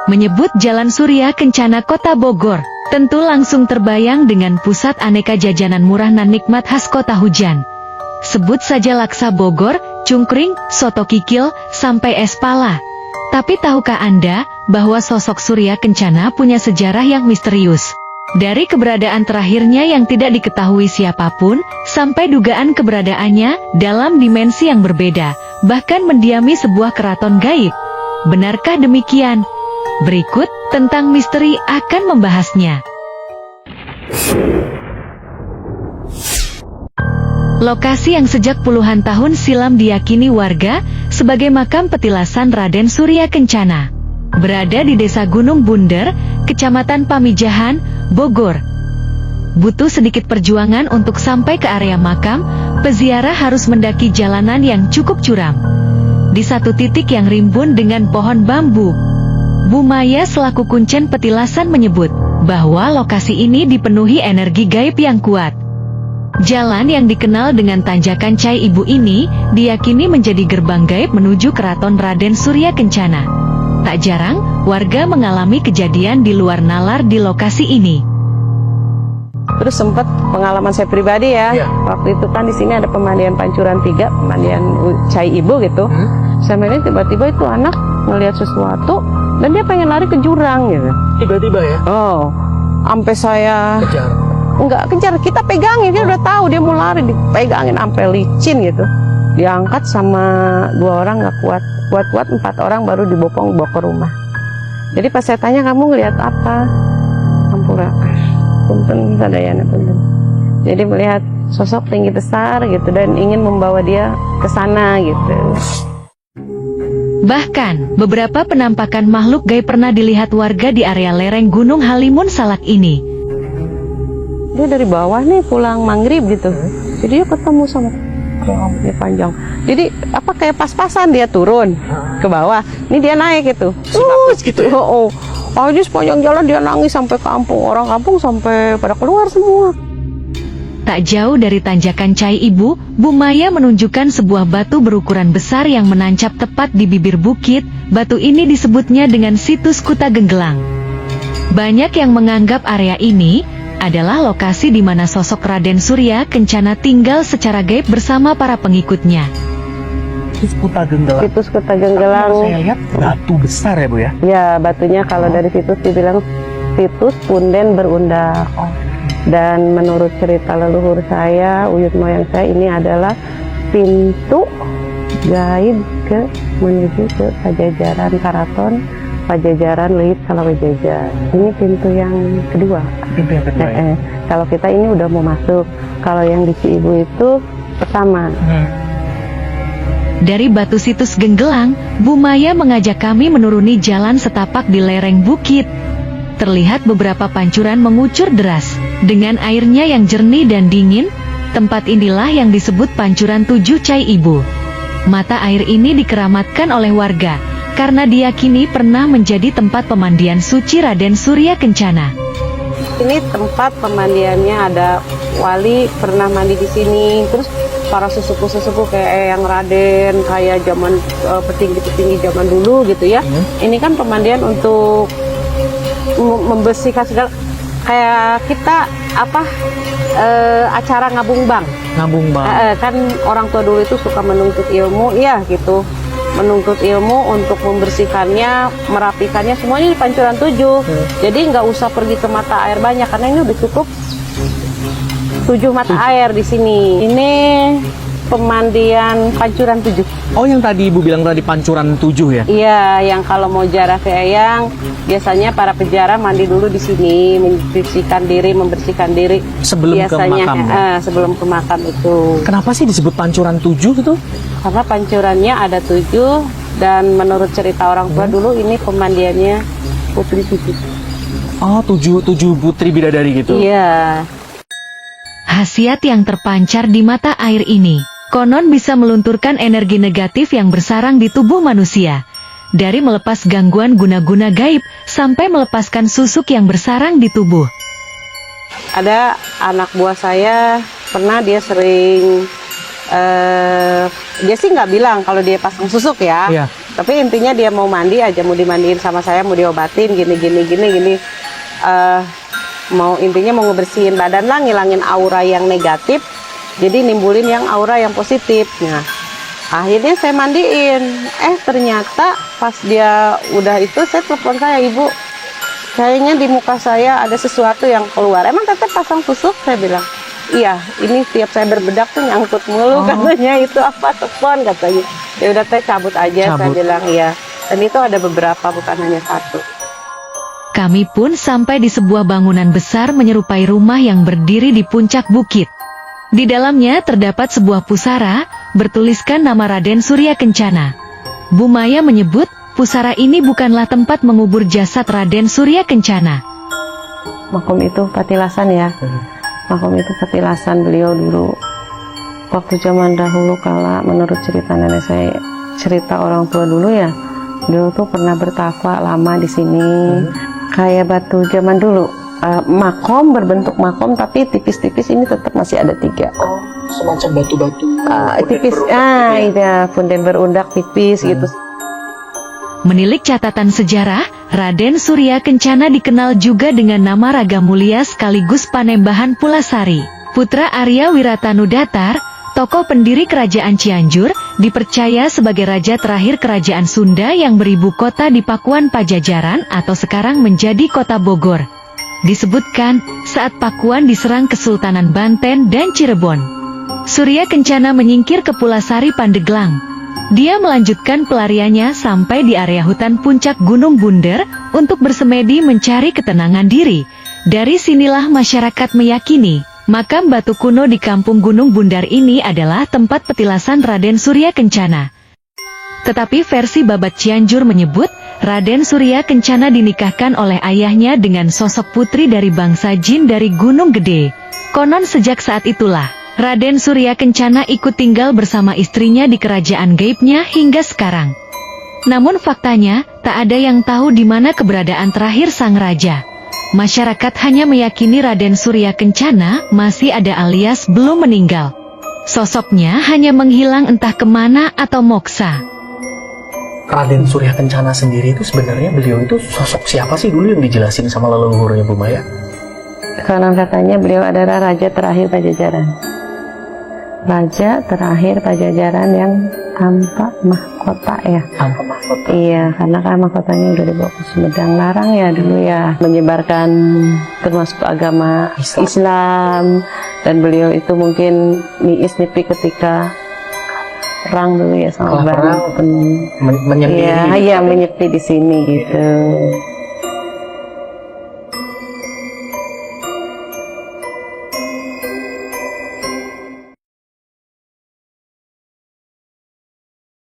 Menyebut Jalan Surya Kencana Kota Bogor, tentu langsung terbayang dengan pusat aneka jajanan murah nan nikmat khas kota hujan. Sebut saja laksa Bogor, cungkring, soto kikil, sampai es pala. Tapi tahukah Anda bahwa sosok Surya Kencana punya sejarah yang misterius? Dari keberadaan terakhirnya yang tidak diketahui siapapun, sampai dugaan keberadaannya dalam dimensi yang berbeda, bahkan mendiami sebuah keraton gaib. Benarkah demikian? Berikut tentang misteri akan membahasnya. Lokasi yang sejak puluhan tahun silam diyakini warga sebagai makam petilasan Raden Surya Kencana, berada di Desa Gunung Bunder, Kecamatan Pamijahan, Bogor. Butuh sedikit perjuangan untuk sampai ke area makam, peziarah harus mendaki jalanan yang cukup curam. Di satu titik yang rimbun dengan pohon bambu, Bu Maya selaku kuncen petilasan menyebut bahwa lokasi ini dipenuhi energi gaib yang kuat. Jalan yang dikenal dengan tanjakan Cai Ibu ini diyakini menjadi gerbang gaib menuju keraton Raden Surya Kencana. Tak jarang warga mengalami kejadian di luar nalar di lokasi ini. Terus sempat pengalaman saya pribadi ya, waktu itu kan di sini ada pemandian Pancuran 3, pemandian Cai Ibu gitu. Saya ini tiba-tiba itu anak ngelihat sesuatu dan dia pengen lari ke jurang gitu. Tiba-tiba ya? Oh, sampai saya Kejar. enggak kejar, kita pegangin, dia udah tahu dia mau lari, dipegangin sampai licin gitu. Diangkat sama 2 orang nggak kuat 4 orang baru dibopong bawa ke rumah. Jadi pas saya tanya, kamu ngelihat apa? Ampura, punten sadayana punten. Jadi melihat sosok tinggi besar gitu dan ingin membawa dia ke sana gitu. Bahkan, beberapa penampakan makhluk gaib pernah dilihat warga di area lereng Gunung Halimun Salak ini. Dia dari bawah nih pulang maghrib gitu. Jadi dia ketemu sama dia panjang. Jadi apa kayak pas-pasan dia turun ke bawah. Ini dia naik gitu. Gitu ya? Oh. Aja sepanjang jalan dia nangis sampai kampung. Orang kampung sampai pada keluar semua. Tak jauh dari tanjakan Cai Ibu, Bu Maya menunjukkan sebuah batu berukuran besar yang menancap tepat di bibir bukit. Batu ini disebutnya dengan situs Kuta Genggelang. Banyak yang menganggap area ini adalah lokasi di mana sosok Raden Surya Kencana tinggal secara gaib bersama para pengikutnya. Situs Kuta Genggelang. Situs Kuta Genggelang. Saya lihat batu besar ya Bu ya? Ya, batunya kalau dari situs dibilang situs punden berundak. Dan menurut cerita leluhur saya, uyut moyang saya, ini adalah pintu gaib menuju ke Pajajaran Karaton, Pajajaran Leit Salawejaja. Ini pintu yang kedua. Pintu yang kedua ya? Kalau kita ini udah mau masuk, kalau yang di Ciibu itu pertama. Dari batu situs Genggelang, Bu Maya mengajak kami menuruni jalan setapak di lereng bukit. Terlihat beberapa pancuran mengucur deras. Dengan airnya yang jernih dan dingin, tempat inilah yang disebut Pancuran 7 Cai Ibu. Mata air ini dikeramatkan oleh warga, karena diyakini pernah menjadi tempat pemandian suci Raden Surya Kencana. Ini tempat pemandiannya, ada wali pernah mandi di sini. Terus para sesepuh-sesepuh kayak yang Raden, kayak zaman petinggi-petinggi zaman dulu gitu ya. Ini kan pemandian untuk membersihkan segala, kayak kita acara ngabung bang. Ngabung bang. Kan orang tua dulu itu suka menuntut ilmu, ya gitu. Menuntut ilmu untuk membersihkannya, merapikannya, semuanya di Pancuran 7. Jadi nggak usah pergi ke mata air banyak, karena ini udah cukup 7 mata air di sini. Ini pemandian Pancuran 7. Oh, yang tadi Ibu bilang tadi Pancuran 7 ya? Iya, yang kalau mau jarah ke Eyang, biasanya para peziarah mandi dulu di sini, membersihkan diri Sebelum biasanya, ke makam ya? sebelum ke makam itu. Kenapa sih disebut Pancuran 7 gitu? Karena pancurannya ada 7, dan menurut cerita orang tua dulu ini pemandiannya Putri 7. Oh, 7 putri bidadari gitu? Iya. Khasiat yang terpancar di mata air ini, konon bisa melunturkan energi negatif yang bersarang di tubuh manusia. Dari melepas gangguan guna-guna gaib, sampai melepaskan susuk yang bersarang di tubuh. Ada anak buah saya, pernah dia sering, dia sih nggak bilang kalau dia pasang susuk ya. Iya. Tapi intinya dia mau mandi aja, mau dimandiin sama saya, mau diobatin gini. Intinya mau ngebersihin badan lah, ngilangin aura yang negatif, jadi nimbulin yang aura yang positif. Nah, akhirnya saya mandiin. Ternyata pas dia udah itu, saya telepon saya, ibu, kayaknya di muka saya ada sesuatu yang keluar. Emang teteh pasang tusuk? Saya bilang, iya, ini tiap saya berbedak tuh nyangkut mulu. Katanya itu apa, tepon katanya. Ya udah teh cabut aja. Saya bilang iya. Dan itu ada beberapa, bukan hanya satu. Kami pun sampai di sebuah bangunan besar menyerupai rumah yang berdiri di puncak bukit. Di dalamnya terdapat sebuah pusara bertuliskan nama Raden Surya Kencana. Bu Maya menyebut pusara ini bukanlah tempat mengubur jasad Raden Surya Kencana. Makom itu patilasan ya. Makom itu patilasan beliau dulu. Waktu zaman dahulu kala, menurut cerita nenek saya, cerita orang tua dulu ya, beliau tuh pernah bertafa lama di sini. Kayak batu zaman dulu. Makom berbentuk makom tapi tipis-tipis, ini tetap masih ada 3. Oh, semacam batu-batu. Tipis, iya, punden berundak tipis gitu. Menilik catatan sejarah, Raden Surya Kencana dikenal juga dengan nama Raga Mulia sekaligus Panembahan Pulasari. Putra Arya Wiratanudatar, tokoh pendiri Kerajaan Cianjur, dipercaya sebagai raja terakhir Kerajaan Sunda yang beribu kota di Pakuan Pajajaran atau sekarang menjadi kota Bogor. Disebutkan, saat Pakuan diserang Kesultanan Banten dan Cirebon, Surya Kencana menyingkir ke Pulasari Pandeglang. Dia melanjutkan pelariannya sampai di area hutan puncak Gunung Bunder untuk bersemedi mencari ketenangan diri. Dari sinilah masyarakat meyakini makam batu kuno di kampung Gunung Bundar ini adalah tempat petilasan Raden Surya Kencana. Tetapi versi Babat Cianjur menyebut Raden Surya Kencana dinikahkan oleh ayahnya dengan sosok putri dari bangsa jin dari Gunung Gede. Konon sejak saat itulah Raden Surya Kencana ikut tinggal bersama istrinya di kerajaan gaibnya hingga sekarang. Namun faktanya, tak ada yang tahu di mana keberadaan terakhir sang raja. Masyarakat hanya meyakini Raden Surya Kencana masih ada alias belum meninggal. Sosoknya hanya menghilang entah kemana atau moksa. Raden Surya Kencana sendiri itu sebenarnya beliau itu sosok siapa sih dulu yang dijelasin sama leluhurnya Bu Maya? Karena katanya beliau adalah raja terakhir Pajajaran. Raja terakhir Pajajaran yang tanpa mahkota ya. Tanpa mahkota. Iya, karena kan mahkotanya udah dibawa ke Sumedang, larang ya dulu ya, menyebarkan termasuk agama Islam. Dan beliau itu mungkin niis-nipi ketika perang dulu ya sama Banten. Menyepi. Iya, menyepi di sini gitu.